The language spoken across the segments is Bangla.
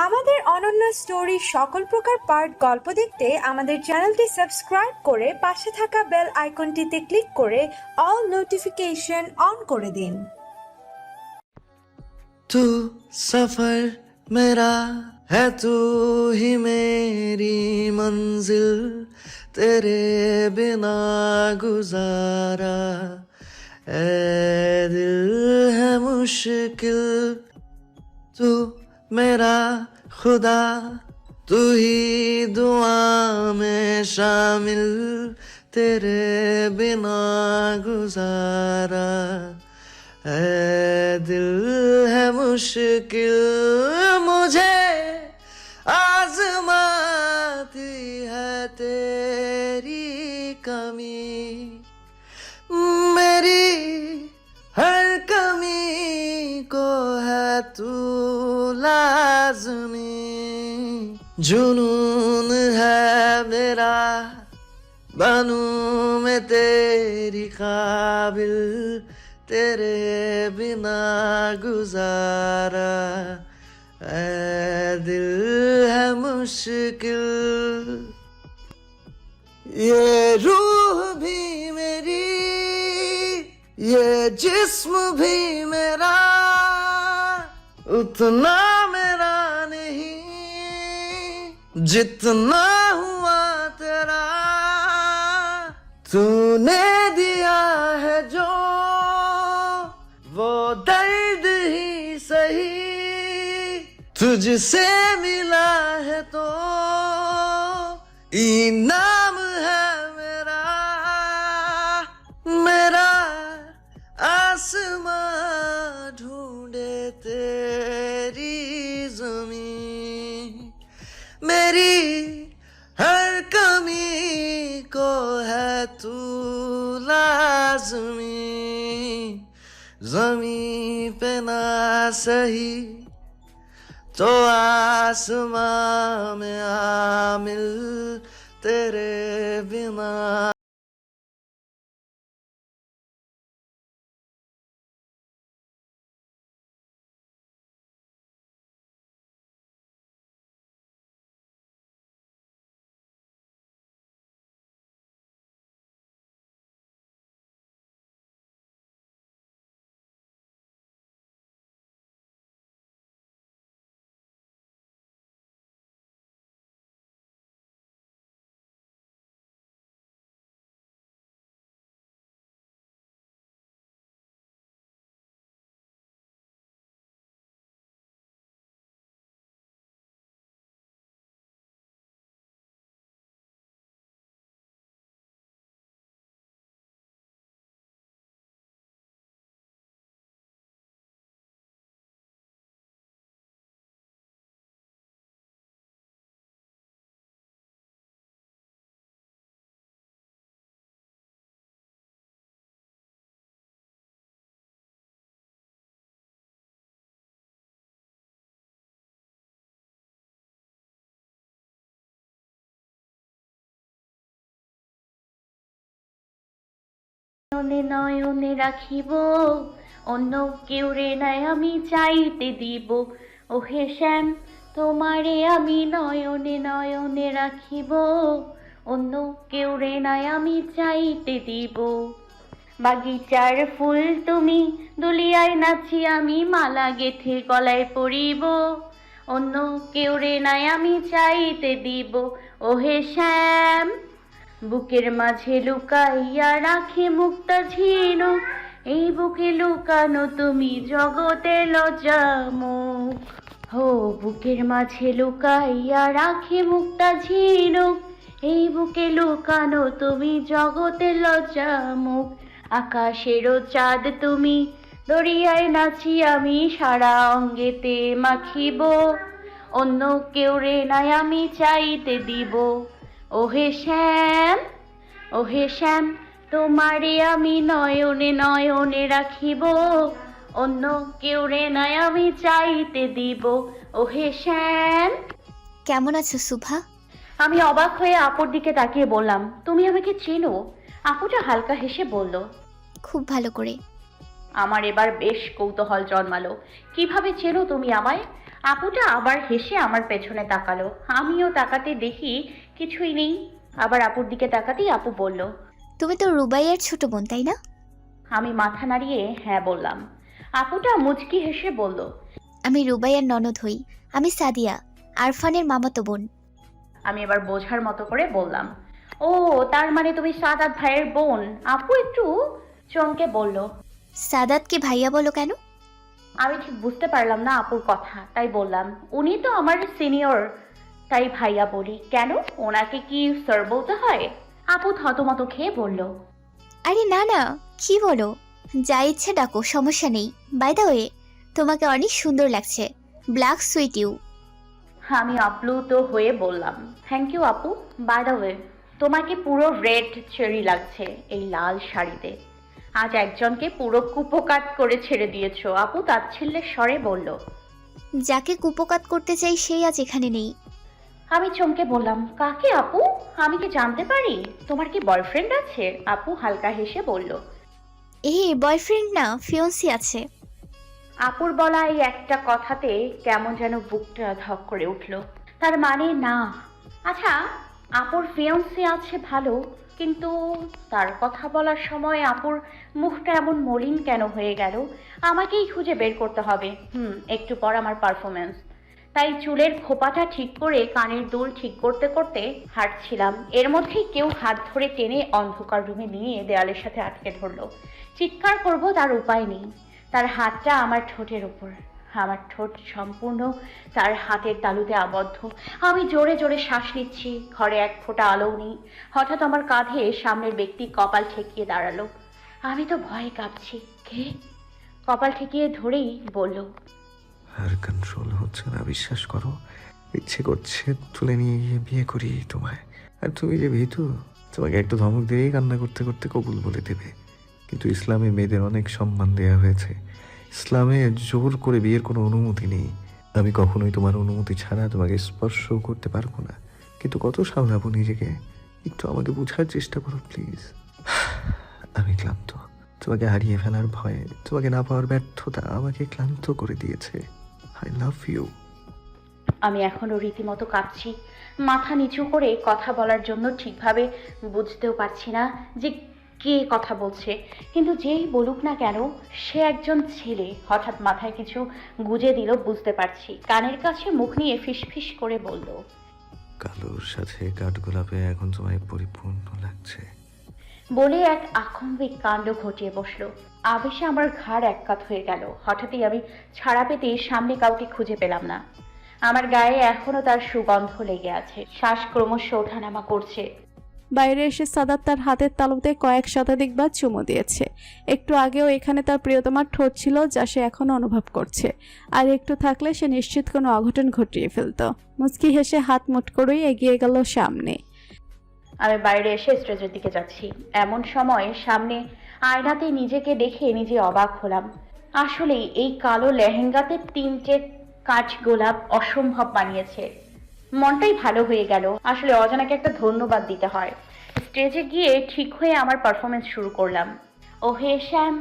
আমাদের অনন্য স্টোরি সকল প্রকার পার্ট গল্প দেখতে আমাদের চ্যানেলটি সাবস্ক্রাইব করে পাশে থাকা বেল আইকনটিতে ক্লিক করে অল নোটিফিকেশন অন করে দিন। तू सफर मेरा है, तू ही मेरी मंजिल, तेरे बिना गुजारा ए दिल है मुश्किल। तू मेरा खुदा, तू ही दुआ में शामिल, तेरे बिना गुजारा है दिल है मुश्किल। मुझे आजमाती है तेरी कमी, मेरी हर कमी को है तू लाज़मी। जुनून है मेरा, बनूं मैं तेरी काबिल, तेरे बिना गुजारा ऐ दिल है मुश्किल। ये रूह भी मेरी, ये जिस्म भी मेरा, उतना मेरा नहीं जितना हुआ तेरा। तूने दिया है जो वो दर्द ही सही, तुझसे मिला है तो इनाम है मेरा। मेरा आसमां ढूंढे तेरी जमीन, मेरी हर कमी को है तू लाज़मी। ज़मीं पे ना सही तो आसमां में आमिल, तेरे बिना। নয়নে নয়নে রাখিব, অন্য কেউ রে নাই আমি চাইতে দিব। ওহে শ্যাম তোমারে আমি নয়নে নয়নে রাখিব, অন্য কেউ রে নাই আমি চাইতে দিব। বাগিচার ফুল তুমি, দুলিয়ায় নাচি আমি মালা গেথে গলায় পরিব, অন্য কেউ রে নাই আমি চাইতে দিব। ওহে শ্যাম বুকের মাঝে লুকাইয়া রাখে মুক্তা ঝিনুক, এই বুকে লুকানো তুমি জগতে লজ্জামুখ। হো বুকের মাঝে লুকাইয়া রাখে মুক্তা ঝিনুক, এই বুকে লুকানো তুমি জগতে লজ্জামুখ। আকাশেরও চাঁদ তুমি, দরিয়ায় নাচি আমি সারা অঙ্গেতে মাখিব, অন্য কেউ রে নাই আমি চাইতে দিব। ওহে শ্যাম, ওহে শ্যাম তোমারে আমি নয়নে নয়নে রাখিব, অন্য কেউ রে নাই আমি চাইতে দিব। ওহে শ্যাম। কেমন আছো সুভা? আমি অবাক হয়ে আপুর দিকে তাকিয়ে বললাম, তুমি আমাকে চেনো? আপুটা হালকা হেসে বলল, খুব ভালো করে। আমার এবার বেশ কৌতূহল জন্মালো। কিভাবে চেনো তুমি আমায়? আপুটা আবার হেসে আমার পেছনে তাকালো। আমিও তাকাতে দেখি কিছুই নেই। আবার আপুর দিকে তাকাতেই আপু বলল। তুমি তো রুবাইয়ের ছোট বোন, তাই না? আমি মাথা নাড়িয়ে হ্যাঁ বললাম। আপুটা মুচকি হেসে বলল। আমি রুবাইয়ের ননদ হই। আমি সাদিয়া, আরফানের মামাতো বোন। আমি এবার বোঝার মতো করে বললাম, ও তার মানে তুমি সাদাত ভাইয়ের বোন। আপু একটু চমকে বলল। সাদাতকে ভাইয়া বলো কেন? আমি ঠিক বুঝতে পারলাম না আপুর কথা, তাই বললাম, উনি তো আমার সিনিয়র, তাই ভাইয়া বলি। কেন, ওনাকে কি স্যার বলতে হয়? আপু থতমত খেয়ে বলল। আরে না না, কি বলো, যা ইচ্ছে ডাকো, সমস্যা নেই। বাই দ্য ওয়ে, তোমাকে অনেক সুন্দর লাগছে। Black sweet you. আমি আপ্লুত হয়ে বললাম, থ্যাংক ইউ আপু। বাই দ্য ওয়ে, তোমাকে পুরো রেড চেরি লাগছে এই লাল শাড়িতে। আজ একজনকে পুরো কুপোকাত করে ছেড়ে দিয়েছো। আপু তাচ্ছিল্যের স্বরে বলল। যাকে কুপোকাত করতে চাই সেই আজ এখানে নেই। আমি চমকে বললাম, কাকে আপু? আমি কি জানতে পারি? তোমার কি বয়ফ্রেন্ড আছে? আপু হালকা হেসে বলল। বয়ফ্রেন্ড না, ফিয়ন্সি আছে। আপুর বলা এই একটা কথাতে কেমন যেন বুকটা ধক করে উঠল। তার মানে না। আচ্ছা, আপুর ফিয়ন্সি আছে ভালো, কিন্তু তার কথা বলার সময় আপুর মুখটা এমন মলিন কেন হয়ে গেল? আমাকেই খুঁজে বের করতে হবে। একটু পর আমার পারফরমেন্স। তাই চুলের খোপাটা ঠিক করে কানের দুল ঠিক করতে করতে হাঁটছিলাম। এর মধ্যেই কেউ হাত ধরে টেনে অন্ধকার রুমে নিয়ে দেয়ালের সাথে আটকে ধরলো। চিৎকার করব তার উপায় নেই। তার হাতটা আমার ঠোঁটের উপর, আমার ঠোঁট সম্পূর্ণ তার হাতের তালুতে আবদ্ধ। আমি জোরে জোরে শ্বাস নিচ্ছি, ঘরে এক ফোঁটা আলোও নেই। হঠাৎ আমার কাঁধে সামনের ব্যক্তি কপাল ঠেকিয়ে দাঁড়ালো। আমি তো ভয়ে কাঁপছি। কে? কপাল ঠেকিয়ে ধরেই বলল। আর কন্ট্রোল হচ্ছে না, বিশ্বাস করো। ইচ্ছে করছে তুলে নিয়ে গিয়ে বিয়ে করি তোমায়। আর তুমি যে ভীতু, তোমাকে একটু ধমক দিয়েই কান্না করতে করতে কবুল বলে দেবে। কিন্তু ইসলামে মেয়েদের অনেক সম্মান দেয়া হয়েছে। ইসলামে জোর করে বিয়ের কোনো অনুমতি নেই। আমি কখনোই তোমার অনুমতি ছাড়া তোমাকে স্পর্শ করতে পারবো না। কিন্তু কত সামলাবো নিজেকে? একটু আমাকে বোঝার চেষ্টা করো প্লিজ। আমি ক্লান্ত। তোমাকে হারিয়ে ফেলার ভয়ে, তোমাকে না পাওয়ার ব্যর্থতা আমাকে ক্লান্ত করে দিয়েছে। I love you. আমি এখনো রীতিমতো কাঁপছি। মাথা নিচু করে কথা বলার জন্য ঠিকভাবে বুঝতেও পারছি না যে কে কথা বলছে। কিন্তু যেই বলুক না কেন, সে একজন ছেলে। হঠাৎ মাথায় কিছু গুজে দিল বুঝতে পারছি। কানের কাছে মুখ নিয়ে ফিসফিস করে বলল। কালোর সাথে কাঠগোলাপে এখন তোমায় পরিপূর্ণ লাগছে। বলে এক আকম্বিক কাণ্ড ঘটিয়ে বসলো। আবেশে আমার ঘাড় এককাত হয়ে গেল। হঠাৎই আমি ছাড়া পেতে সামনে কাউকে খুঁজে পেলাম না। আমার গায়ে এখনো তার সুগন্ধ লেগে আছে। শ্বাস ক্রমশ ওঠানামা করছে। বাইরে এসে সাদাত তার হাতের তালুতে কয়েক শতাধিকবার চুমু দিয়েছে। একটু আগেও এখানে তার প্রিয়তমার ঠোঁট ছিল, যা সে এখনো অনুভব করছে। আর একটু থাকলে সে নিশ্চিত কোনো অঘটন ঘটিয়ে ফেলত। মুচকি হেসে হাত মুঠ করেই এগিয়ে গেল সামনে। আমি বাইরে এসে স্টেজের দিকে যাচ্ছি। এমন সময় সামনে আয়নাতে নিজেকে দেখে নিজে অবাক হলাম। আসলে এই কালো লেহেঙ্গাতে 3টে কাঠগোলাপ অসম্ভব বানিয়েছে। মনটাই ভালো হয়ে গেল। আসলে অজানাকে একটা ধন্যবাদ দিতে হয়। স্টেজে গিয়ে ঠিক হয়ে আমার পারফরমেন্স শুরু করলাম। ওহে শ্যাম,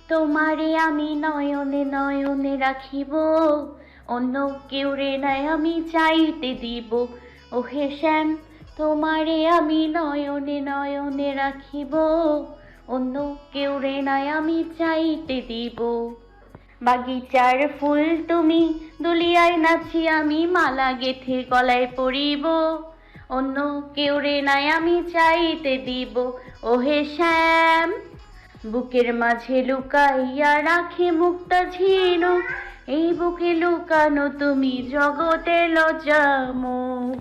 তোমারে আমি নয়নে নয়নে রাখিব, অন্য কেউ রে নাই আমি চাইতে দিব। ওহে শ্যাম, তোমারে আমি নয়নে নয়নে রাখিব, অন্য কেউ রে নাই আমি চাইতে দিব। বাগিচার ফুল তুমি, দুলিয়ায় নাচি আমি, মালা গেথে গলায় পরিব, অন্য কেউ রে নাই আমি চাইতে দিব। ওহে শ্যাম, বুকের মাঝে লুকাইয়া রাখে মুক্তা ঝিনুক, এই বুকে লুকানো তুমি জগতের লজ্জামুখ।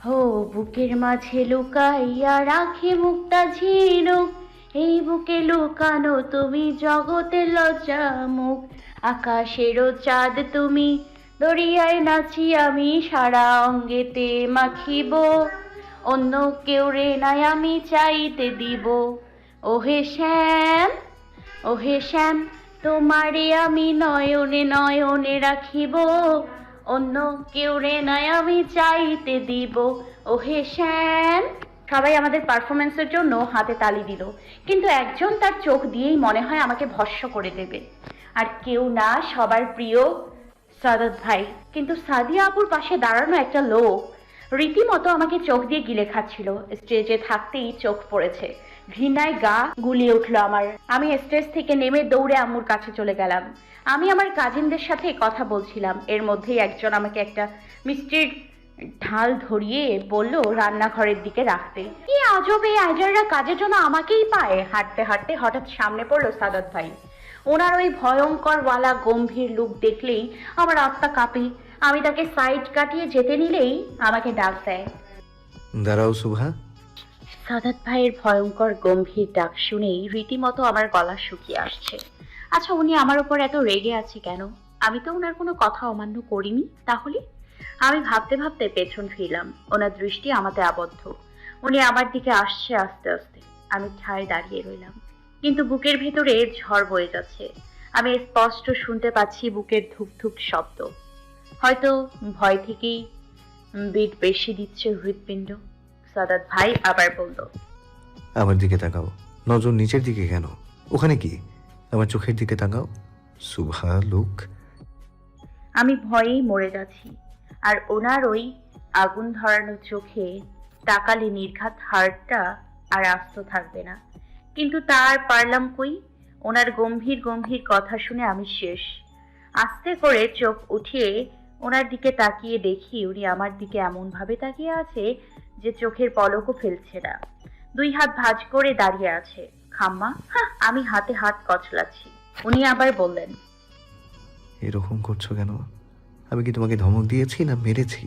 হো বুকের মাঝে লুকাইয়া রাখে মুক্তা ঝিনুক, এই বুকে লুকানো তুমি জগতের লজ্জামুখ। আকাশেরও চাঁদ তুমি, দরিয়ায় নাচি আমি, সারা অঙ্গেতে মাখিব, অন্য কেউ রে নাই আমি চাইতে দিব। ওহে শ্যাম, ওহে শ্যাম, তোমারে আমি নয়নে নয়নে রাখিব, অন্য কেউ রে নাই আমি চাইতে দিব। ওহে শ্যাম। সবাই আমাদের পারফরমেন্সের জন্য হাতে তালি দিল, কিন্তু একজন তার চোখ দিয়েই মনে হয় আমাকে ভস্ম করে দেবে। আর কেউ না, সবার প্রিয় সাদাত ভাই। কিন্তু সাদিয়া আপুর পাশে দাঁড়ানো একটা লোক রীতিমতো আমাকে চোখ দিয়ে গিলে খাচ্ছিল। স্টেজে থাকতেই চোখ পড়েছে, ঘৃণায় গা গুলিয়ে উঠলো আমার। আমি স্টেজ থেকে নেমে দৌড়ে আম্মুর কাছে চলে গেলাম। আমি আমার কাজিনদের সাথে কথা বলছিলাম, এর মধ্যেই একজন আমাকে একটা মিষ্টির ঢাল ধরিয়ে বলল রান্নাঘরের দিকে রাখতে। কি আজব, এই আইডাররা কাজের জন্য আমাকেই পায়। হাঁটতে হাঁটতে হঠাৎ সামনে পড়লো সাদাত ভাই। ওনার ওই ভয়ঙ্কর ওয়ালা গম্ভীর লুক দেখলেই আমার আত্মা কাঁপে। আমি তাকে সাইড কাটিয়ে যেতে নিলেই আমাকে ডাক দেয়। দাঁড়াও শুভা। সাদাত ভাইয়ের ভয়ঙ্কর গম্ভীর ডাক শুনেই রীতিমতো আমার গলা শুকিয়ে আসছে। আচ্ছা, উনি আমার ওপর এত রেগে আছে কেন? আমি তো ওনার কোনো কথা অমান্য করিনি। তাহলে আমি ভাবতে ভাবতে পেছন ফিরলাম। ওনার দৃষ্টি আমাতে আবদ্ধ। উনি আমার দিকে আসছে আস্তে আস্তে। আমি ঠায় দাঁড়িয়ে রইলাম, কিন্তু বুকের ভেতরে ঝড় বয়ে যাচ্ছে। আমি স্পষ্ট শুনতে পাচ্ছি বুকের ধুক ধুক শব্দ। হয়তো ভয় থেকেই বিট বেশি দিচ্ছে হৃৎপিণ্ড। সাদাত ভাই আবার বলল, আমার দিকে তাকাও। নজর নিচের দিকে কেন? ওখানে কি? আমার চোখের দিকে তাকাও শুভা। লুক। আমি ভয়েই মরে যাচ্ছি। আর ওনার ওই আগুন ধরানো চোখে তাকালে নির্ঘাত হাড়টা আর আস্ত থাকবে না। কিন্তু তার পারলাম কই? ওনার গম্ভীর গম্ভীর কথা শুনে আমি শেষ। আস্তে করে চোখ উঠিয়ে ওনার দিকে তাকিয়ে দেখি উনি আমার দিকে এমন ভাবে তাকিয়ে আছে যে চোখের পলকও ফেলছে না। দুই হাত ভাঁজ করে দাঁড়িয়ে আছে। খাম্মা। আমি হাতে হাত কচলাচ্ছি। উনি আবার বললেন, এরকম করছো কেন? আমি কি তোমাকে ধমক দিয়েছি না মেরেছি?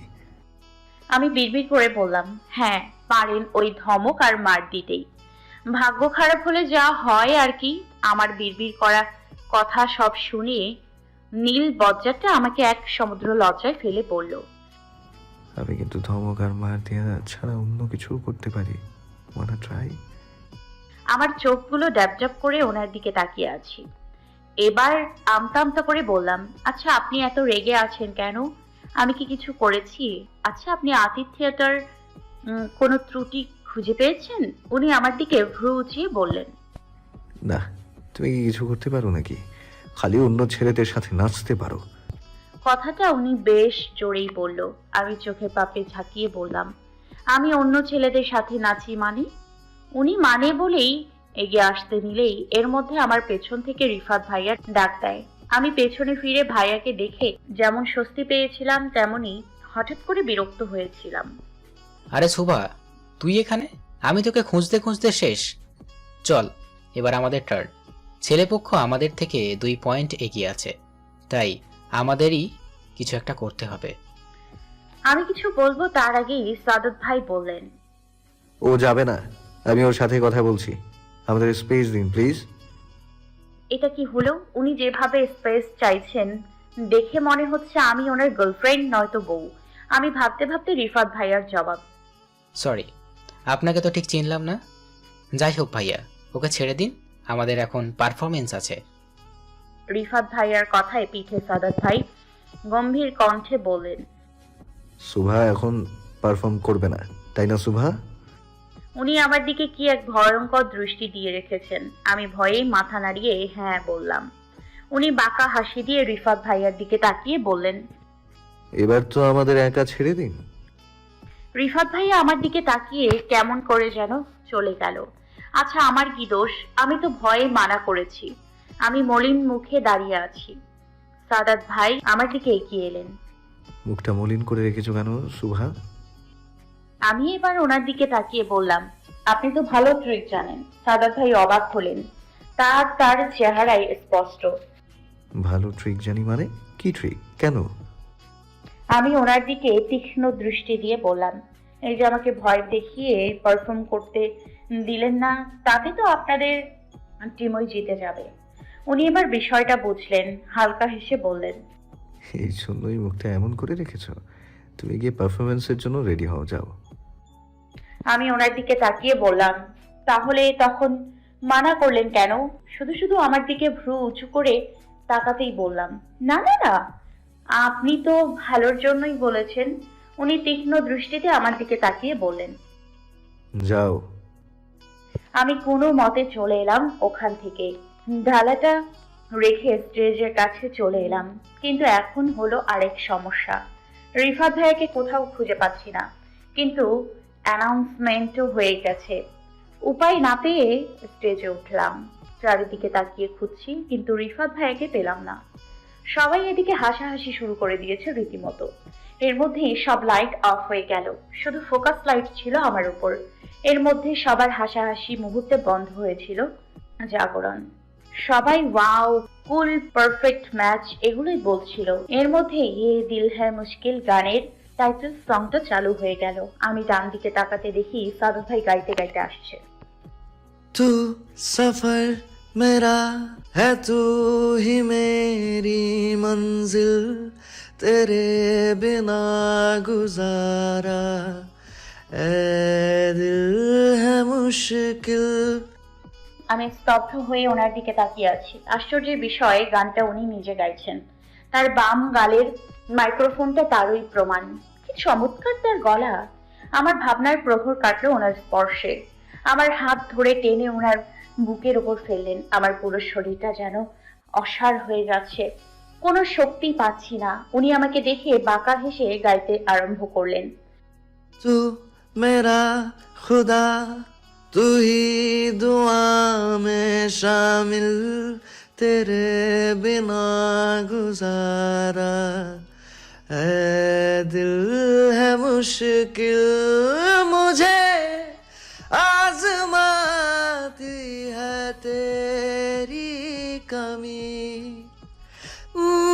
আমি বিড়বিড় করে বললাম, হ্যাঁ পারেন ওই ধমক আর মার দিতেই। ভাগ্য খারাপ হলে যা হয় আর কি। আমার বিড়বিড় করা কথা সব শুনিয়ে নীল বজ্জারটা আমাকে এক সমুদ্র লজ্জায় ফেলে বলল, আমি কিন্তু ধমক আর মার দেওয়া ছাড়া অন্য কিছু করতে পারি। ওয়ানা ট্রাই? আমার চোখগুলো ড্যাবড্যাব করে ওনার দিকে তাকিয়ে আছি। এবার আমতা আমতা করে বললাম, আচ্ছা আপনি এত রেগে আছেন কেন? আমি কি কিছু করেছি? আচ্ছা, আপনি আতিথেয়তার কোনো ত্রুটি খুঁজে পেয়েছেন? উনি আমার দিকে ভ্রু উঁচিয়ে বললেন, না। তুমি কি কিছু করতে পারো নাকি? খালি অন্য ছেলেদের সাথে নাচতে পারো। কথাটা উনি বেশ জোরেই বলল। আমি চোখে পাপে ঝাঁকিয়ে বললাম, আমি অন্য ছেলেদের সাথে নাচি মানে? উনি মানে বলেই এগিয়ে আসতে নিলেই এর মধ্যে আমার পেছন থেকে রিফাত ভাইয়া ডাক দেয়। আমি পেছনে ফিরে ভাইয়াকে দেখে যেমন স্বস্তি পেয়েছিলাম তেমনি হঠাৎ করে বিরক্ত হয়েছিলাম। আরে শুভা, তুই এখানে? আমি তোকে খুঁজতে খুঁজতে শেষ। চল, এবার আমাদের টার্ন। ছেলেপক্ষ আমাদের থেকে 2 পয়েন্ট এগিয়ে আছে, তাই আমাদেরই কিছু একটা করতে হবে। আমি কিছু বলবো তার আগেই সাদত ভাই বললেন, ও যাবে না। আমি ওর সাথে কথা বলছি। আমাদের স্পেস দিন প্লিজ। এটা কি হলো? উনি যেভাবে স্পেস চাইছেন দেখে মনে হচ্ছে আমি ওনার গার্লফ্রেন্ড নয়তো বউ। আমি ভাবতে ভাবতে রিফাত ভাইয়ার জবাব, সরি, আপনাকে তো ঠিক চিনলাম না। যাই হোক ভাইয়া, ওকে ছেড়ে দিন, আমাদের এখন পারফরমেন্স আছে। রিফাত ভাইয়ার কথায় পিঠে সাদত ভাই গম্ভীর কণ্ঠে বললেন, শুভা এখন পারফর্ম করবে না, তাই না শুভা? উনি আমার দিকে কি এক ভয়ঙ্কর দৃষ্টি দিয়ে রেখেছেন। আমি ভয়ে মাথা নাড়িয়ে হ্যাঁ বললাম। উনি বাঁকা হাসি দিয়ে রিফাত ভাইয়ার দিকে তাকিয়ে বললেন, এবার তো আমাদের একা ছেড়ে দিন। রিফাত ভাইয়া আমার দিকে তাকিয়ে কেমন করে যেন চলে গেল। আচ্ছা, আমার কি দোষ? আমি তো ভয়ে মানা করেছি। আমি মলিন মুখে দাঁড়িয়ে আছি। সাদাত ভাই আমার দিকে এগিয়ে এলেন। মুখটা মলিন করে রেখেছো কেন শুভা? আমি এবার ওনার দিকে তাকিয়ে বললাম, আপনি তো ভালো ট্রিক জানেন। সাদাত ভাই অবাক হলেন। তার চেহারায় স্পষ্ট। ভালো ট্রিক জানি মানে? কি ট্রিক? কেন? আমি ওনার দিকে তীক্ষ্ণ দৃষ্টি দিয়ে বললাম, এই যে আমাকে ভয় দেখিয়ে পারফর্ম করতে দিলেন না, তাতে তো আপনাদের টিমই জিতে যাবে। উনি এবার বিষয়টা বুঝলেন, হালকা হেসে বললেন, এই জন্যই মুখটা এমন করে রেখেছো। তুমি গিয়ে পারফরমেন্সের জন্য রেডি হও, যাও। আমি ওনার দিকে তাকিয়ে বললাম, তাহলে তখন মানা করলেন কেন? শুধু শুধু আমার দিকে ভ্রু উঁচু করে তাকাতেই বললাম, না না না, আপনি তো ভালোর জন্যই বলেছেন। উনি তীক্ষ্ণ দৃষ্টিতে আমার দিকে তাকিয়ে বললেন, যাও। আমি কোনো মতে চলে এলাম ওখান থেকে। ডালাটা রেখে স্টেজের কাছে চলে এলাম, কিন্তু এখন হলো আরেক সমস্যা। রিফাত ভাইয়াকে কোথাও খুঁজে পাচ্ছি না, কিন্তু অ্যানাউন্সমেন্টও হয়ে গেছে। উপায় না পেয়ে স্টেজে উঠলাম। চারিদিকে তাকিয়ে খুঁজছি, কিন্তু রিফাত ভাইয়াকে পেলাম না। সবাই এদিকে হাসাহাসি শুরু করে দিয়েছে রীতিমতো। এর মধ্যেই সব লাইট অফ হয়ে গেল, শুধু ফোকাস লাইট ছিল আমার উপর। এর মধ্যে সবার হাসাহাসি মুহূর্তে বন্ধ হয়েছিল। জাগরণ। সবাই ওয়াও, কুল, পারফেক্ট ম্যাচ এগুলোই বলছিল। এর মধ্যে ইয়ে দিল হ্যায় মুশকিল গানের টাইটেল সংটা চালু হয়ে গেল। আমি ডান দিকে তাকাতে দেখি সাদত ভাই গাইতে গাইতে আসছে। तू सफर मेरा है, तू ही मेरी मंजिल, तेरे बिना गुजारा ए दिल है मुश्किल। আমি স্তব্ধ হয়ে ওনার দিকে তাকিয়ে আছি। আশ্চর্যের বিষয়, গানটা উনি নিজে গাইছেন। তার বাম গালের মাইক্রোফোনটা তারই প্রমাণ। কি চমৎকার তার গলা! আমার ভাবনার প্রহর কাটলো ওনার স্পর্শে। আমার হাত ধরে টেনে ওনার বুকের ওপর ফেললেন। আমার পুরো শরীরটা যেন অসাড় হয়ে যাচ্ছে, কোনো শক্তি পাচ্ছি না। উনি আমাকে দেখে বাঁকা হেসে গাইতে আরম্ভ করলেন। तू मेरा खुदा, तू ही दुआ में शामिल, तेरे बिना गुजारा है दिल है मुश्किल, मुझे आजमाती है तेरी कमी,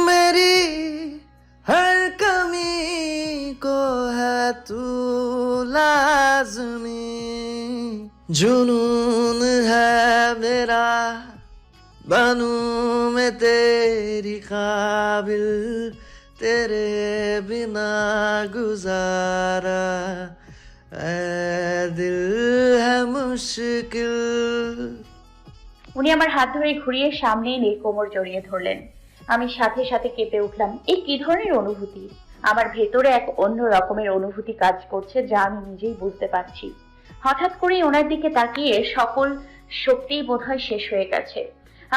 मेरी हर कमी को है तू लाजमी, जुनून है मेरा बनूं मैं तेरी काबिल, तेरे बिना गुजारा ऐ दिल है मुश्किल। উনি আমার হাত ধরে ঘুরিয়ে সামনে এনে কোমর জড়িয়ে ধরলেন। আমি সাথে সাথে কেঁপে উঠলাম। এই কি ধরনের অনুভূতি! আমার ভেতরে এক অন্য রকমের অনুভূতি কাজ করছে, যা আমি নিজেই বুঝতে পারছি। হঠাৎ করে ওনার দিকে তাকিয়ে সকল শক্তিই বোধহয় শেষ হয়ে গেছে।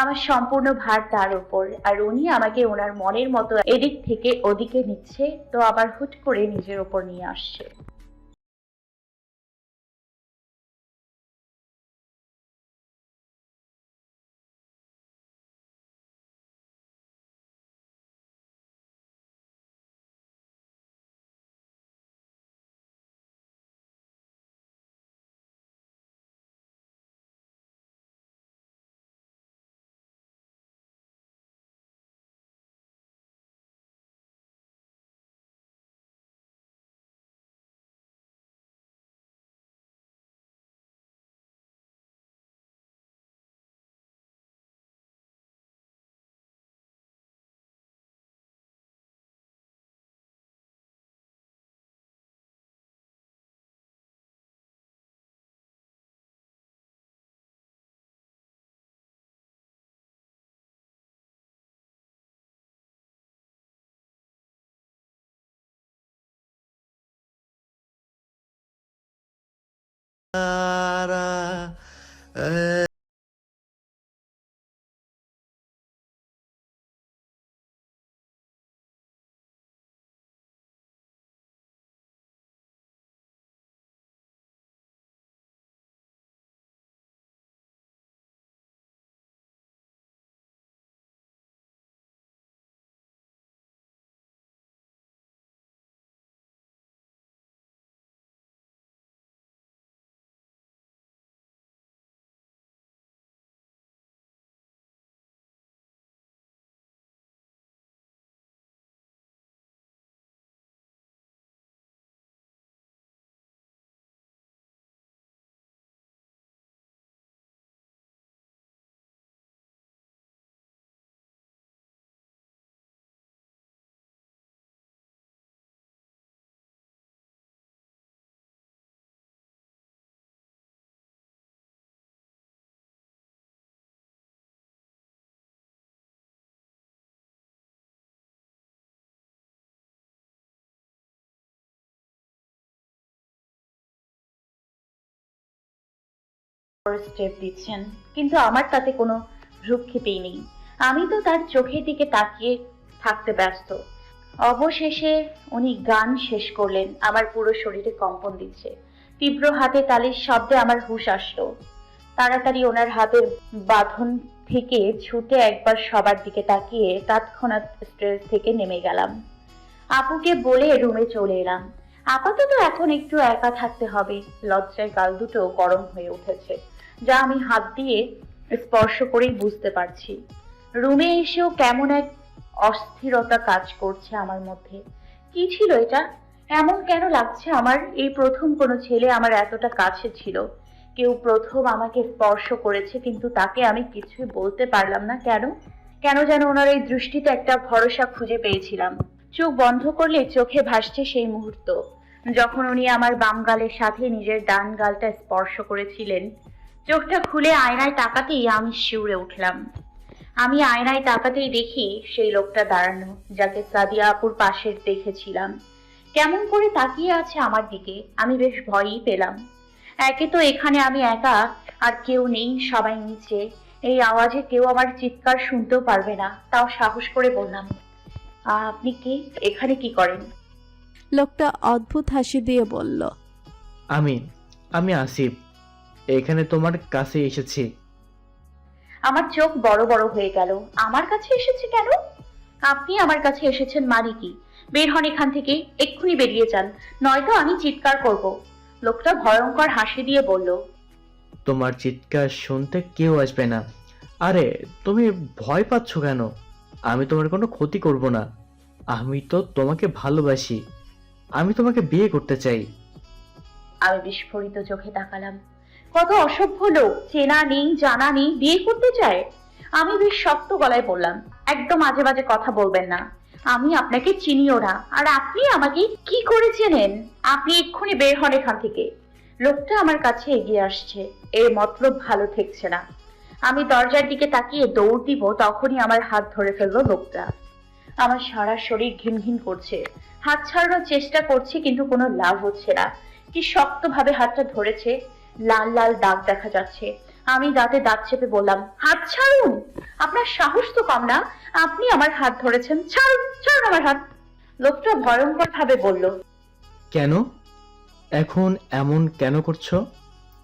আমার সম্পূর্ণ ভার তার উপর, আর উনি আমাকে ওনার মনের মতো এদিক থেকে ওদিকে নিচ্ছে, তো আবার হুট করে নিজের ওপর নিয়ে আসছে। স্টেপ দিচ্ছেন, কিন্তু আমার তাতে কোনো ভ্রুক্ষেপই নেই। আমি তো তার চোখের দিকে তাকিয়ে থাকতে ব্যস্ত। অবশেষে উনি গান শেষ করলেন। আমার পুরো শরীরে কম্পন দিচ্ছে। তীব্র হাতে তালির শব্দে আমার হুঁশ আসলো। তাড়াতাড়ি ওনার হাতের বাঁধন থেকে ছুটে একবার সবার দিকে তাকিয়ে তৎক্ষণাৎ স্টেজ থেকে নেমে গেলাম। আপুকে বলে রুমে চলে এলাম। আপাতত এখন একটু একা থাকতে হবে। লজ্জায় গাল দুটো গরম হয়ে উঠেছে, যা আমি হাত দিয়ে স্পর্শ করেই বুঝতে পারছি। রুমে এসেও কেমন এক অস্থিরতা কাজ করছে আমার মধ্যে। কি ছিল এটা? এমন কেন লাগছে আমার? এই প্রথম কোনো ছেলে আমার এতটা কাছে ছিল। কেউ প্রথম আমাকে স্পর্শ করেছে, কিন্তু তাকে আমি কিছুই বলতে পারলাম না। কেন কেন যেন ওনার এই দৃষ্টিতে একটা ভরসা খুঁজে পেয়েছিলাম। চোখ বন্ধ করলে চোখে ভাসছে সেই মুহূর্ত, যখন উনি আমার বাম গালের সাথে নিজের ডান গালটা স্পর্শ করেছিলেন। চোখটা খুলে আয়নায় তাকাতেই আমি শিউরে উঠলাম। আমি আয়নায় তাকাতেই দেখি সেই লোকটা দাঁড়ানো, যাকে সাদিয়া আপুর পাশে দেখেছিলাম। কেমন করে তাকিয়ে আছে আমার দিকে। আমি বেশ ভয়ই পেলাম। একে তো এখানে আমি একা, আর কেউ নেই, সবাই নিচে। এই আওয়াজে কেউ আমার চিৎকার শুনতেও পারবে না। তাও সাহস করে বললাম, আপনি কে? এখানে কি করেন? লোকটা অদ্ভুত হাসি দিয়ে বলল, আমি আসিফ, এখানে তোমার কাছে এসেছি। আমার চোখ বড় বড় হয়ে গেল। আমার কাছে এসেছে কেন? আপনি আমার কাছে এসেছেন মানে কি? বের হন এখান থেকে, এক্ষুনি বেরিয়ে যান, নয়তো আমি চিৎকার করব। লোকটা ভয়ঙ্কর হাসি দিয়ে বলল, তোমার চিৎকার শুনতে কেউ আসবে না। আরে তুমি ভয় পাচ্ছ কেন? আমি তোমার কোনো ক্ষতি করব না। আমি তো তোমাকে ভালোবাসি। আমি তোমাকে বিয়ে করতে চাই। আমি বিস্ফোরিত চোখে তাকালাম। কত অসভ্য লোক! চেনা নেই, জানা নেই, বিয়ে করতে চায়। আমি বেশ শক্ত গলায় বললাম, একদম আজে বাজে কথা বলবেন না। আমি আপনাকে চিনিও না, আর আপনি আমাকে কি করে চেনেন? আপনি এক্ষুনি বের হন এখান থেকে। লোকটা আমার কাছে এগিয়ে আসছে। এর মতলব ভালো ঠেকছে না। আমি দরজার দিকে তাকিয়ে দৌড় দিব, তখনই আমার হাত ধরে ফেললো লোকটা। আমার সারা শরীর ঘিনঘিন করছে। হাত ছাড়ানোর চেষ্টা করছি, কিন্তু কোনো লাভ হচ্ছে না। কি শক্তভাবে হাতটা ধরেছে, লাল লাল দাগ দেখা যাচ্ছে। আমি দাঁতে দাঁত চেপে বললাম, হাত ছাড়ুন! আপনার সাহস তো কম না! আপনি আমার হাত ধরেছেন, ছাড়ুন, ছাড়ুন আমার হাত! লোকটা ভয়ঙ্কর ভাবে বলল, কেন এখন এমন কেন করছো?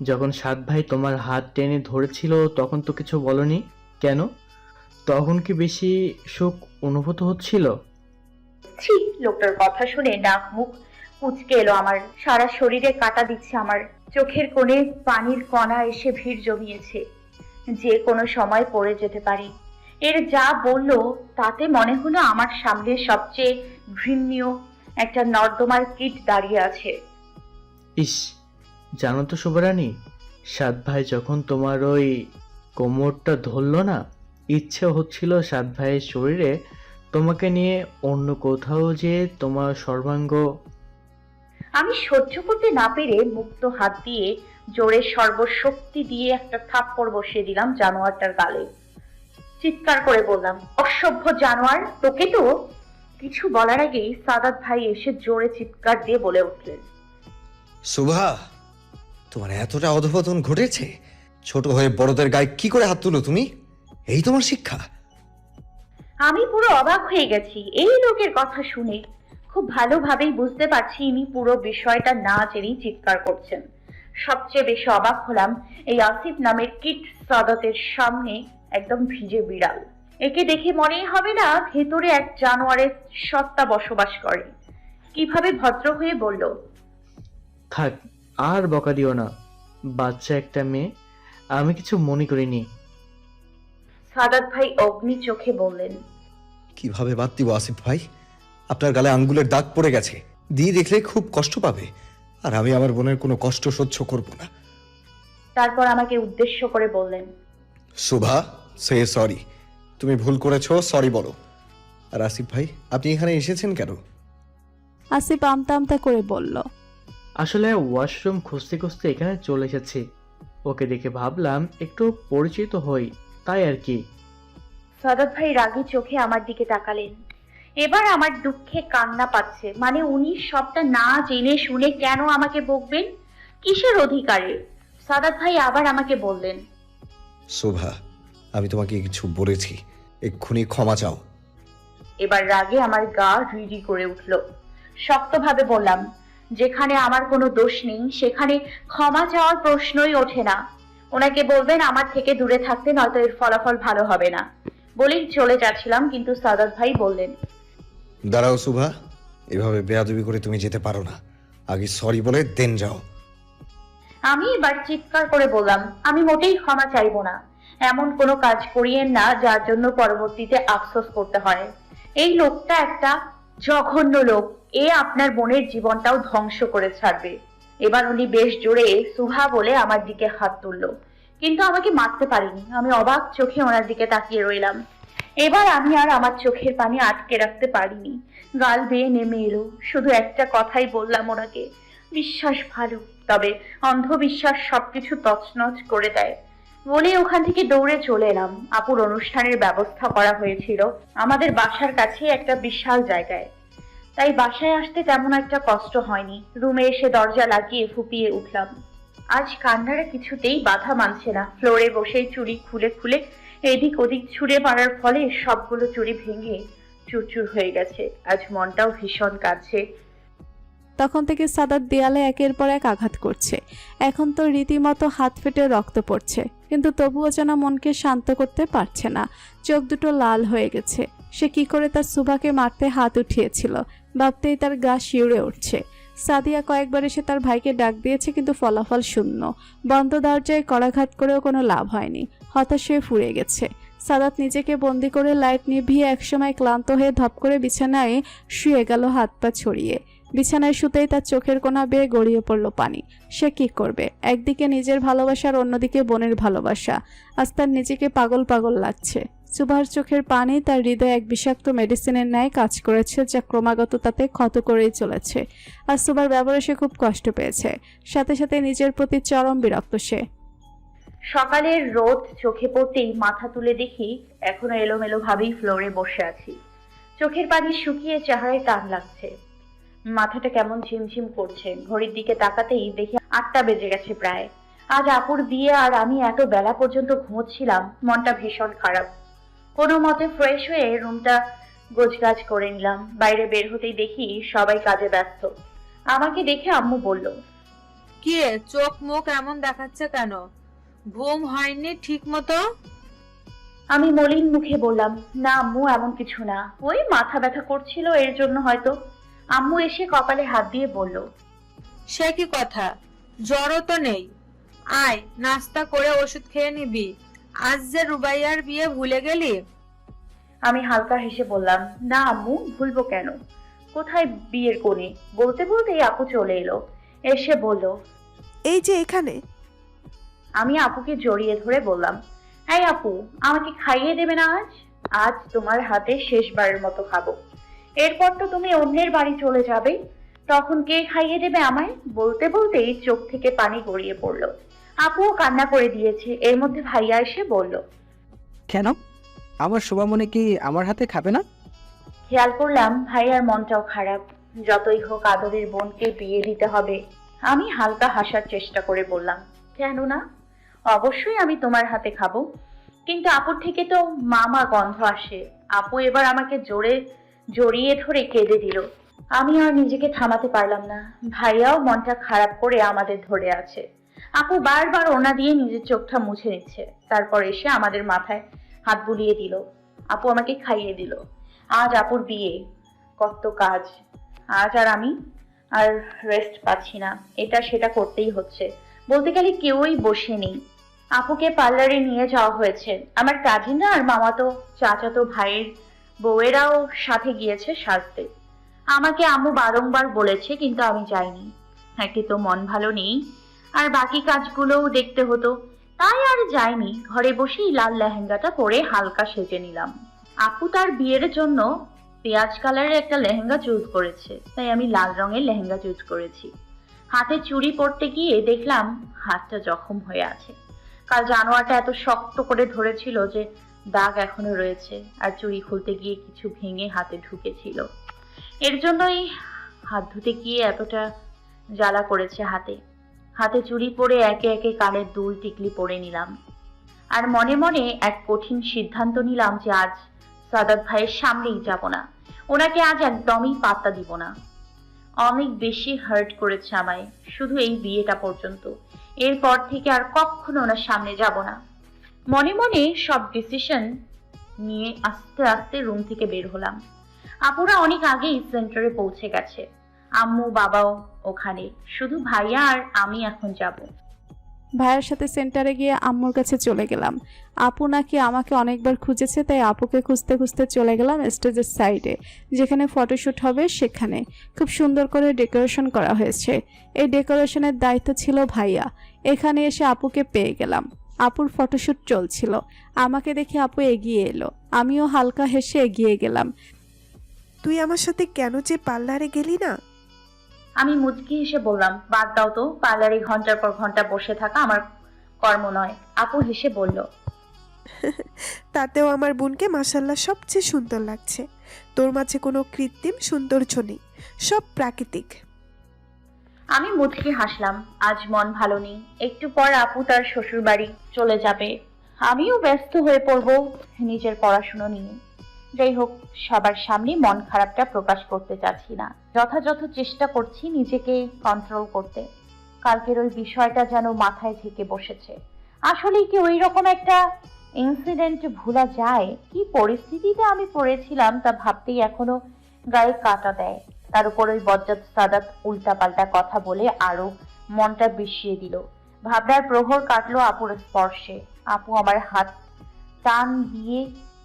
যখন সাত ভাই তোমার হাত টেনে ধরেছিল তখন তো কিছু বলনি কেন? তখন কি বেশি সুখ অনুভূত হচ্ছিল? ছি! লোকটার কথা শুনে নাক মুখ কুঁচকে এলো আমার। সারা শরীরে কাটা দিচ্ছে আমার। চোখের কোণে পানির কণা এসে ভিড় জমিয়েছে। যে কোনো সময় পড়ে যেতে পারি। এর যা বললো তাতে মনে হলো আমার সামনে সবচেয়ে ঘৃণ্য একটা নর্দমার কীট দাঁড়িয়ে আছে। ইস, জানো তো শুভরানী, সাত ভাই যখন তোমার ওই কোমরটা ধরল না, ইচ্ছে হচ্ছিল সাত ভাইয়ের শরীরে তোমাকে নিয়ে অন্য কোথাও যে তোমার সর্বাঙ্গ। আমি সহ্য করতে না পেরে মুক্ত হাত দিয়ে জোরে সর্বশক্তি দিয়ে একটা থাপ্পড় বসিয়ে দিলাম জানোয়ারটার গালে। চিৎকার করে বললাম, অসভ্য জানোয়ার! তোকে তো! কিছু বলার আগেই সাদাত ভাই এসে জোরে চিৎকার দিয়ে বলে উঠলেন, শুভা, তোমার এতটা অধঃপতন ঘটেছে? ছোট হয়ে বড়দের গায়ে কি করে হাত তুলো তুমি? এই তোমার শিক্ষা? আমি পুরো অবাক হয়ে গেছি এই লোকের কথা শুনে। খুব ভালোভাবেই বুঝতে পারছি ইনি পুরো বিষয়টা না জেনেই চিৎকার করছেন। সবচেয়ে বেশি অবাক হলাম এই আসিফ নামের কিট সাদাতের সামনে একদম ভিজে বিড়াল। একে দেখে মনেই হবে না ভেতরে এক জানোয়ারের সত্তা বসবাস করে। কিভাবে ভদ্র হয়ে বলল, থাক, আর বকা দিও না। বাচ্চা একটা মেয়ে, আমি কিছু মনে করিনি। সাদাত ভাই অগ্নি চোখে বললেন, কিভাবে বাদ দিব আসিফ ভাই? আপনার গালে আঙ্গুলের দাগ পড়ে গেছে, দিয়ে দেখলে খুব কষ্ট পাবে, আর আমি আমার বোনের কোনো কষ্ট সহ্য করব না। তারপর আমাকে উদ্দেশ্য করে বললেন, শুভা, সে সরি। তুমি ভুল করেছো, সরি বলো। আর আসিফ ভাই, আপনি এখানে এসেছেন কেন? আসিফ আমতা আমতা করে বলল, আসলে ওয়াশরুম খুঁজতে খুঁজতে এখানে চলে এসেছি। ওকে দেখে ভাবলাম একটু পরিচিত হই, তাই আর কি। সাদাত ভাই রাগী চোখে আমার দিকে তাকালেন। এবার আমার দুঃখে কান্না পাচ্ছে। মানে উনি সবটা না জেনে শুনে কেন আমাকে বকবেন? কিসের অধিকারে? সাদাত ভাই আবার আমাকে বললেন, শোভা, আমি তোমাকে কিছু বলেছি, এক্ষুনি ক্ষমা চাও। এবার রাগে আমার গা রিরি করে উঠল। শক্তভাবে বললাম, যেখানে আমার কোনো দোষ নেই সেখানে ক্ষমা চাওয়ার প্রশ্নই ওঠে না। ওনাকে বলবেন আমার থেকে দূরে থাকতে, নয়তো এর ফলাফল ভালো হবে না। বলেই চলে যাচ্ছিলাম, কিন্তু সাদাত ভাই বললেন, দাঁড়াও শোভা, এভাবে বেয়াদবি করে তুমি যেতে পারো না। আগে সরি বলে দেন যাও। আমি এবার চিৎকার করে বললাম, আমি মোটেই ক্ষমা চাইবো না। এমন কোনো কাজ করিয়েন না যার জন্য পরবর্তীতে আফসোস করতে হয়। এই লোকটা একটা জঘন্য লোক, এ আপনার বোনের জীবনটাও ধ্বংস করে ছাড়বে। এবার উনি বেশ জোরে সুভা বলে আমার দিকে হাত তুললো, কিন্তু আমাকে মারতে পারিনি। আমি অবাক চোখে ওনার দিকে তাকিয়ে রইলাম। এবার আমি আর আমার চোখের পানি আটকে রাখতে পারিনি, গাল বেয়ে নেমে এলো। শুধু একটা কথাই বললাম ওনাকে, বিশ্বাস ভালো, তবে অন্ধবিশ্বাস সবকিছু তছনছ করে দেয়। বলে ওখান থেকে দৌড়ে চলে এলাম। আপুর অনুষ্ঠানের ব্যবস্থা করা হয়েছিল আমাদের বাসার কাছে একটা বিশাল জায়গায়, তাই বাসায় আসতে তেমন একটা কষ্ট হয়নি। রুমে এসে দরজা লাগিয়ে ফুপিয়ে উঠলাম। আজ কান্নারা কিছুতেই বাধা মানছে না। ফ্লোরে বসেই চুড়ি খুলে খুলে এদিক ওদিক ছুঁড়ে মারার ফলে সবগুলো চুড়ি ভেঙে চুরচুর হয়ে গেছে। আজ মনটাও ভীষণ কাঁদছে। তখন থেকে সাদাত দেয়ালে একের পর এক আঘাত করছে। এখন তো রীতিমতো হাত ফেটে রক্ত পড়ছে, কিন্তু তবুও যেন মনকে শান্ত করতে পারছে না। চোখ দুটো লাল হয়ে গেছে। সে কি করে তার সুভাকে মারতে হাত উঠিয়েছিল ভাবতেই তার গা শিউরে উঠছে। সাদিয়া কয়েকবার এসে তার ভাইকে ডাক দিয়েছে, কিন্তু ফলাফল শূন্য। বন্ধ দরজায় করাঘাত করেও কোনো লাভ হয়নি। হতাশ হয়ে ফুরে গেছে। সাদাত নিজেকে বন্দি করে লাইট নিভিয়ে একসময় ক্লান্ত হয়ে ধপ করে বিছানায় শুয়ে গেল, হাত পা ছড়িয়ে। বিছানায় শুতেই তার চোখের কোণা বেয়ে গড়িয়ে পড়ল পানি। সে কি করবে? একদিকে নিজের ভালোবাসার, অন্যদিকে বোনের ভালোবাসা। আজ তার নিজেকে পাগল পাগল লাগছে। সুভার চোখের পানি তার হৃদয়ে এক বিষাক্ত মেডিসিনের ন্যায় কাজ করেছে, যা ক্রমাগত তাতে ক্ষত করেই চলেছে। আর সুভার ব্যবহারে সে খুব কষ্ট পেয়েছে, সাথে সাথে নিজের প্রতি চরম বিরক্ত সে। সকালের রোদ চোখে পড়তেই মাথা তুলে দেখি এখনো এলোমেলো ভাবেই ফ্লোরে বসে আছি। চোখের পানি শুকিয়ে চেহারায় টান লাগছে, মাথাটা কেমন ঝিমঝিম করছে। ঘড়ির দিকে তাকাতেই দেখি 8টা বেজে গেছে প্রায়। আজ আপুর বিয়ে আর আমি এত বেলা পর্যন্ত ঘুমোচ্ছিলাম, মনটা ভীষণ খারাপ। কোনো মতে ফ্রেশ হয়ে রুমটা গোছগাছ করে নিলাম। বাইরে বের হতেই দেখি সবাই কাজে ব্যস্ত। আমাকে দেখে আম্মু বলল, কি রে, চোখ মুখ এমন দেখাচ্ছে কেন? ঘুম হয়নি ঠিক মতো? আমি মলিন মুখে বললাম, না আম্মু, এমন কিছু না, ওই মাথা ব্যথা করছিল, এর জন্য হয়তো। আম্মু এসে কপালে হাত দিয়ে বলল, সে কি কথা, জ্বরও তো নেই। আয় নাস্তা করে ওষুধ খেয়ে নিবি। আজ যে রুবাইয়ার বিয়ে ভুলে গেলি? আমি হালকা হেসে বললাম, না আম্মু, ভুলবো কেন? কোথায় বিয়ের কোণে? বলতে বলতেই আপু চলে এলো। এসে বলল, এই যে এখানে। আমি আপুকে জড়িয়ে ধরে বললাম, এই আপু, আমাকে খাইয়ে দেবে না আজ? আজ তোমার হাতে শেষবারের মতো খাবো। এরপর তো তুমি অন্যের বাড়ি চলে যাবে, তখন কে খাইয়ে দেবে আমায়? বলতে বলতেই চোখ থেকে পানি গড়িয়ে পড়লো। আপুও কান্না করে দিয়েছে। এর মধ্যে ভাইয়া এসে বলল, কেন, আমার শোভামণি কি আমার হাতে খাবে না? খেয়াল করলাম ভাইয়ার মনটাও খারাপ। যতই হোক আদরের বোনকে বিয়ে দিতে হবে। আমি হালকা হাসার চেষ্টা করে বললাম, কেন না, অবশ্যই আমি তোমার হাতে খাবো, কিন্তু আপুর থেকে তো মামা গন্ধ আসে। আপু এবার আমাকে জড়িয়ে ধরে কেঁদে দিল। আমি আর নিজেকে থামাতে পারলাম না। ভাইয়াও মনটা খারাপ করে আমাদের ধরে আছে। আপু বারবার ওনা দিয়ে নিজের চোখটা মুছে নিচ্ছে, তারপর এসে আমাদের মাথায় হাত বুলিয়ে দিল। আপু আমাকে খাইয়ে দিল। আজ আপুর বিয়ে, কত কাজ। আজ আর আমি আর রেস্ট পাচ্ছি না, এটা সেটা করতেই হচ্ছে। বলতে গেলে কেউই বসে নেই। আপুকে পার্লারে নিয়ে যাওয়া হয়েছে। আমার কাজিনরা আর মামাতো চাচাতো ভাইয়ের বউয়েরাও সাথে গিয়েছে সাজতে। আমাকে আম্মু বারংবার বলেছে, কিন্তু আমি যাইনি। একে তো মন ভালো নেই, আর বাকি কাজগুলোও দেখতে হতো, তাই আর যাইনি। ঘরে বসেই লাল লেহেঙ্গাটা পরে হালকা সেজে নিলাম। আপু তার বিয়ের জন্য পেঁয়াজ কালারের একটা লেহেঙ্গা চুজ করেছে, তাই আমি লাল রঙের লেহেঙ্গা চুজ করেছি। হাতে চুড়ি পরতে গিয়ে দেখলাম হাতটা জখম হয়ে আছে। কাল জানোয়ারটা এত শক্ত করে ধরেছিল যে দাগ এখনো রয়েছে, আর চুড়ি খুলতে গিয়ে কিছু ভেঙে হাতে ঢুকেছিল। এর জন্যই হাত ধুতে গিয়ে এতটা জ্বালা করেছে হাতে। হাতে চুড়ি পরে একে একে কানের দুল টিকলি পরে নিলাম। আর মনে মনে এক কঠিন সিদ্ধান্ত নিলাম যে আজ সাদাত ভাইয়ের সামনেই যাব না, ওনাকে আজ একদমই পাত্তা দিব না। অনেক বেশি হার্ট করেছে আমায় শুধু এই বিয়েটা পর্যন্ত, এরপর থেকে আর কখনো ওনার সামনে যাব না। মনে মনে সব ডিসিশন নিয়ে আস্তে আস্তে রুম থেকে বের হলাম। আপুরা অনেক আগেই সেন্টারে পৌঁছে গেছে, আম্মু বাবাও ওখানে, শুধু ভাইয়া আর আমি এখন যাব। ভাইয়ের সাথে সেন্টারে গিয়ে আম্মুর কাছে চলে গেলাম। আপু নাকি আমাকে অনেকবার খুঁজেছে, তাই আপুকে খুঁজতে খুঁজতে চলে গেলাম স্টেজের সাইডে, যেখানে ফটোশ্যুট হবে সেখানে। খুব সুন্দর করে ডেকোরেশন করা হয়েছে। এই ডেকোরেশনের দায়িত্ব ছিল ভাইয়া। এখানে এসে আপুকে পেয়ে গেলাম। আপুর ফটোশ্যুট চলছিল। আমাকে দেখে আপু এগিয়ে এলো, আমিও হালকা হেসে এগিয়ে গেলাম। তুই আমার সাথে কেন যে পার্লারে গেলি না? আমি মুচকি হেসে বললাম, বাদ দাও তো, পার্লারে ঘন্টার পর ঘন্টা বসে থাকা আমার কর্ম নয়। আপু হেসে বলল, তাতেও আমার বোনকে মাশাল্লাহ সবচেয়ে সুন্দর লাগছে। তোর মাঝে কোনো কৃত্রিম সৌন্দর্য নেই, সব প্রাকৃতিক। আমি মুচকি হাসলাম। আজ মন ভালো নেই। একটু পর আপু তার শ্বশুর বাড়ি চলে যাবে, আমিও ব্যস্ত হয়ে পড়ব নিজের পড়াশুনো নিয়ে। যাই হোক, সবার সামনে মন খারাপটা প্রকাশ করতে চাচ্ছি না, যথাযথ চেষ্টা করছি নিজেকে কন্ট্রোল করতে। কালকের ওই বিষয়টা যেন মাথায় থেকে বসেছে। আসলেই কি ওই রকম একটা ইনসিডেন্ট ভোলা যায়? কি পরিস্থিতিতে আমি পড়েছিলাম তা ভাবতেই এখনো গায়ে কাঁটা দেয়। তার উপর ওই বজ্জাত সাদাত উল্টাপাল্টা কথা বলে আরো মনটা বিষিয়ে দিল। ভাবনার প্রহর কাটলো আপুর স্পর্শে। আপু আমার হাত টান দিয়ে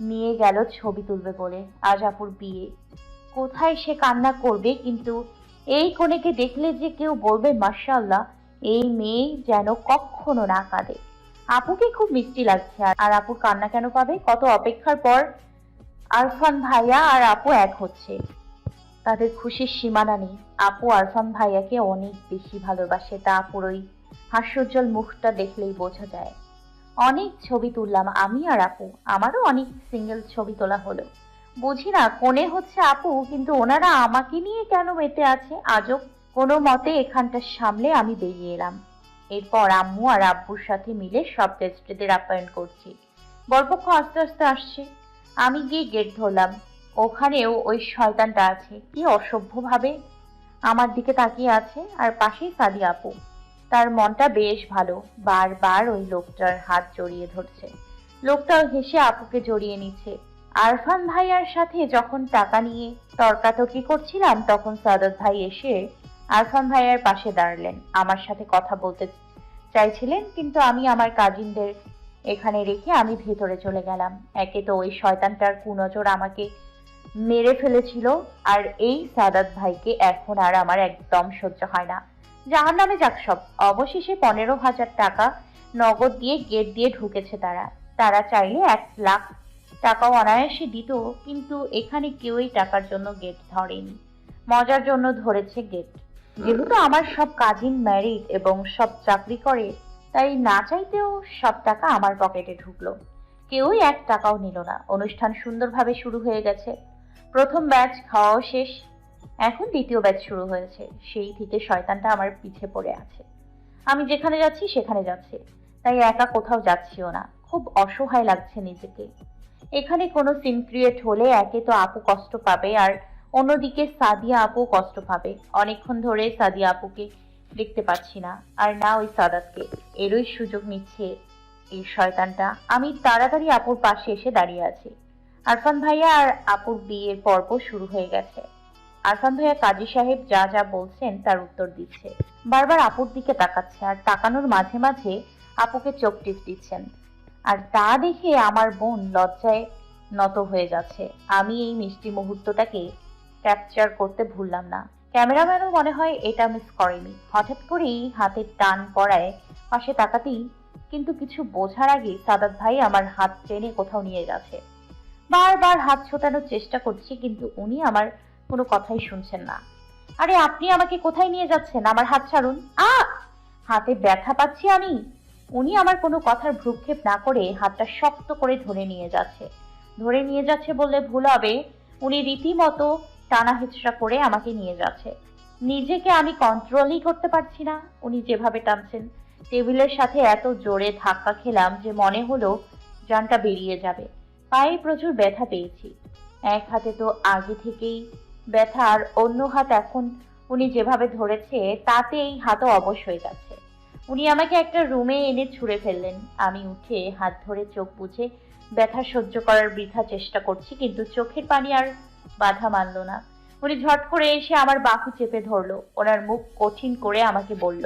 নিয়ে গেল ছবি তুলবে বলে। আজ আপুর বিয়ে, কোথায় সে কান্না করবে, কিন্তু এই কনেকে দেখলে যে কেউ বলবে মাশাআল্লাহ, এই মেয়ে যেন কখনো না কাঁদে। আপুকে খুব মিষ্টি লাগছে। আর আপুর কান্না কেন পাবে? কত অপেক্ষার পর আরফান ভাইয়া আর আপু এক হচ্ছে। তাদের খুশির সীমানা নেই। আপু আরফান ভাইয়াকে অনেক বেশি ভালোবাসে, তা আপুর ওই হাস্যোজ্জ্বল মুখটা দেখলেই বোঝা যায়। অনেক ছবি তুললাম আমি আর আপু, আমারও অনেক সিঙ্গেল ছবি তোলা হলো। বুঝি না কোণে হচ্ছে আপু, কিন্তু ওনারা আমাকে নিয়ে কেন মেতে আছে আজব। কোনো মতে এখানটা সামলে আমি বেরিয়ে এলাম। এরপর আম্মু আর আব্বুর সাথে মিলে সব গেস্টদের আপ্যায়ন করছি। বরপক্ষ আস্তে আস্তে আসছে। আমি গিয়ে গেট ধরলাম। ওখানেও ওই শয়তানটা আছে, কি অসভ্যভাবে আমার দিকে তাকিয়ে আছে। আর পাশেই সাদিয়া আপু, তার মনটা বেশ ভালো, বারবার ওই লোকটার হাত জড়িয়ে ধরছে। লোকটাও হেসে আপুকে জড়িয়ে নিচ্ছে। আরফান ভাইয়ার সাথে যখন টাকা নিয়ে তর্কাতর্কি করছিলাম, তখন সাদত ভাই এসে আরফান ভাইয়ার পাশে দাঁড়ালেন। আমার সাথে কথা বলতে চাইছিলেন, কিন্তু আমি আমার কাজিনদের এখানে রেখে আমি ভেতরে চলে গেলাম। একে তো ওই শয়তানটার কুনজর আমাকে মেরে ফেলেছিল, আর এই সাদাত ভাইকে এখন আর আমার একদম সহ্য হয় না। জাহান্নামে যাক সব। অবশেষে 15,000 টাকা নগদ দিয়ে গেট দিয়ে ঢুকেছে তারা চাইলে 1 লাখ টাকাও অনায়াসে দিত, কিন্তু এখানে কেউই টাকার জন্য গেট ধরেনি, মজার জন্য ধরেছে গেট। যেহেতু আমার সব কাজিন ম্যারিড এবং সব চাকরি করে, তাই না চাইতেও সব টাকা আমার পকেটে ঢুকলো। কেউই 1 টাকাও নিল না। অনুষ্ঠান সুন্দরভাবে শুরু হয়ে গেছে। প্রথম ব্যাচ খাওয়াও শেষ, এখন দ্বিতীয় ব্যাচ শুরু হয়েছে। সেই থেকে শয়তানটা আমার পিছে পড়ে আছে। আমি যেখানে যাচ্ছি সেখানে যাচ্ছে, তাই একা কোথাও যাচ্ছিও না। খুব অসহায় লাগছে নিজেকে। এখানে কোনো সিন ক্রিয়েট হলে একে তো আপু কষ্ট পাবে, আর অন্যদিকে সাদিয়া আপু কষ্ট পাবে। অনেকক্ষণ ধরে সাদিয়া আপুকে দেখতে পাচ্ছি না, আর না ওই সাদাতকে। এরই সুযোগ নিচ্ছে এই শয়তানটা। আমি তাড়াতাড়ি আপুর পাশে এসে দাঁড়িয়ে আছি। আরফান ভাইয়া আর আপুর বিয়ের পর্ব শুরু হয়ে গেছে। আরফান ভাইয়া কাজী সাহেব যা যা বলছেন তার উত্তর দিচ্ছে, বারবার আপুর দিকে তাকাচ্ছে, আর তাকানোর মাঝে মাঝে আপুকে চোখ টিপ দিচ্ছেন। আর তা দেখে আমার বোন লজ্জায় নত হয়ে যাচ্ছে। আমি এই মিষ্টি মুহূর্তটাকে ক্যাপচার করতে ভুললাম না। ক্যামেরাম্যানও মনে হয় এটা মিস করেনি। হঠাৎ করেই হাতের টান পড়ায় পাশে তাকাতেই, কিন্তু কিছু বোঝার আগে সাদাত ভাই আমার হাত টেনে কোথাও নিয়ে যাচ্ছে। বারবার হাত ছোটানোর চেষ্টা করছি, কিন্তু উনি আমার কোনো কথাই শুনছেন না। আরে আপনি আমাকে কোথায় নিয়ে যাচ্ছেন? আমার হাত ছাড়ুন। হাতে ব্যথা পাচ্ছি আমি। উনি আমার কোনো কথার ভ্রুক্ষেপ না করে হাতটা শক্ত করে ধরে নিয়ে যাচ্ছে বললে ভুল হবে। উনি রীতিমতো টানা হেঁচড়া করে আমাকে নিয়ে যাচ্ছে। নিজেকে আমি কন্ট্রোলই করতে পারছি না। উনি যেভাবে টানছেন, টেবিলের সাথে এত জোরে ধাক্কা খেলাম যে মনে হলো জানটা বেরিয়ে যাবে। পায়ে প্রচুর ব্যথা পেয়েছি। এক হাতে তো আগে থেকেই ব্যথা, আর অন্য হাত এখন উনি যেভাবে ধরেছে তাতে এই হাতও অবশ হয়ে যাচ্ছে। উনি আমাকে একটা রুমে এনে ছুঁড়ে ফেললেন। আমি উঠে হাত ধরে চোখ বুজে ব্যথা সহ্য করার বৃথা চেষ্টা করছি, কিন্তু চোখের পানি আর বাধা মানল না। উনি ঝট করে এসে আমার বাহু চেপে ধরলো। ওনার মুখ কঠিন করে আমাকে বলল,